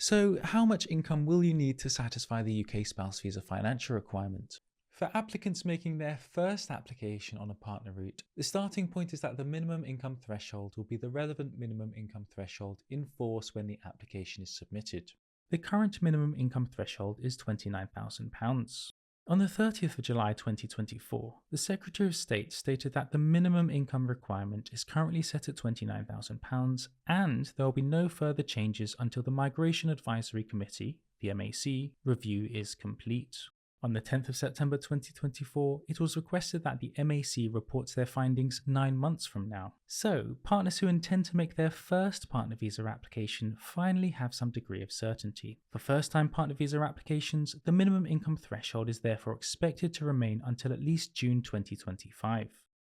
So how much income will you need to satisfy the UK spouse visa financial requirement? For applicants making their first application on a partner route, the starting point is that the minimum income threshold will be the relevant minimum income threshold in force when the application is submitted. The current minimum income threshold is £29,000. On the 30th of July 2024, the Secretary of State stated that the minimum income requirement is currently set at £29,000 and there will be no further changes until the Migration Advisory Committee, the MAC, review is complete. On the 10th of September 2024, it was requested that the MAC reports their findings 9 months from now. So, partners who intend to make their first partner visa application finally have some degree of certainty. For first-time partner visa applications, the minimum income threshold is therefore expected to remain until at least June 2025.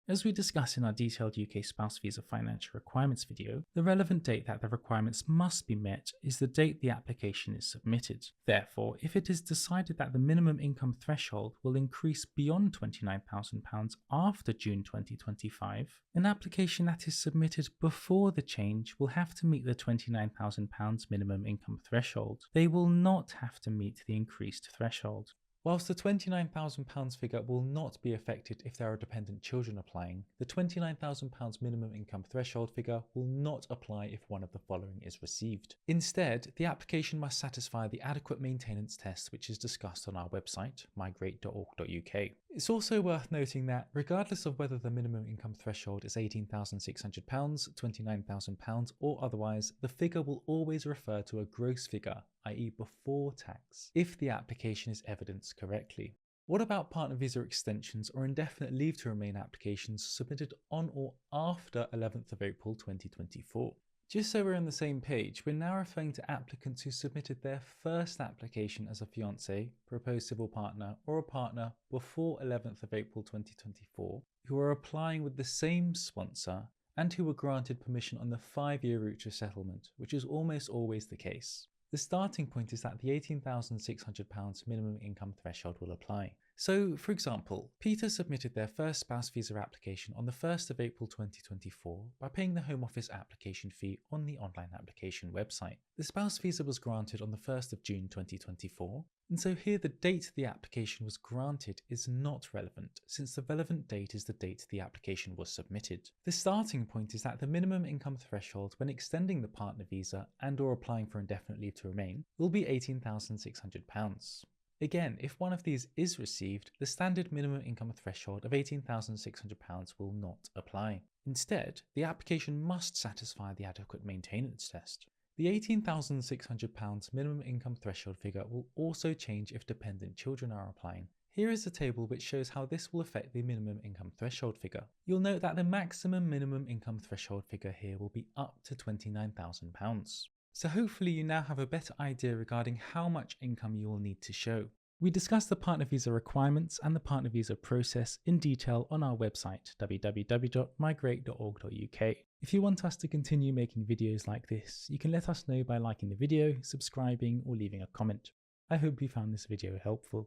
As we discuss in our detailed UK spouse visa financial requirements video, the relevant date that the requirements must be met is the date the application is submitted. Therefore, if it is decided that the minimum income threshold will increase beyond £29,000 after June 2025, an application that is submitted before the change will have to meet the £29,000 minimum income threshold. They will not have to meet the increased threshold. Whilst the £29,000 figure will not be affected if there are dependent children applying, the £29,000 minimum income threshold figure will not apply if one of the following is received. Instead, the application must satisfy the adequate maintenance test which is discussed on our website, migrate.org.uk. It's also worth noting that regardless of whether the minimum income threshold is £18,600, £29,000 or otherwise, the figure will always refer to a gross figure, i.e. before tax, if the application is evidenced correctly. What about partner visa extensions or indefinite leave to remain applications submitted on or after 11th of April 2024? Just so we're on the same page, we're now referring to applicants who submitted their first application as a fiancé, proposed civil partner, or a partner before 11th of April 2024, who are applying with the same sponsor, and who were granted permission on the 5-year route to settlement, which is almost always the case. The starting point is that the £18,600 minimum income threshold will apply. So, for example, Peter submitted their first spouse visa application on the 1st of April 2024 by paying the Home Office application fee on the online application website. The spouse visa was granted on the 1st of June 2024, and so here the date the application was granted is not relevant, since the relevant date is the date the application was submitted. The starting point is that the minimum income threshold when extending the partner visa and/or applying for indefinite leave to remain will be £18,600. Again, if one of these is received, the standard minimum income threshold of £18,600 will not apply. Instead, the application must satisfy the adequate maintenance test. The £18,600 minimum income threshold figure will also change if dependent children are applying. Here is a table which shows how this will affect the minimum income threshold figure. You'll note that the maximum minimum income threshold figure here will be up to £29,000. So hopefully you now have a better idea regarding how much income you will need to show. We discussed the partner visa requirements and the partner visa process in detail on our website, www.migrate.org.uk. If you want us to continue making videos like this, you can let us know by liking the video, subscribing, or leaving a comment. I hope you found this video helpful.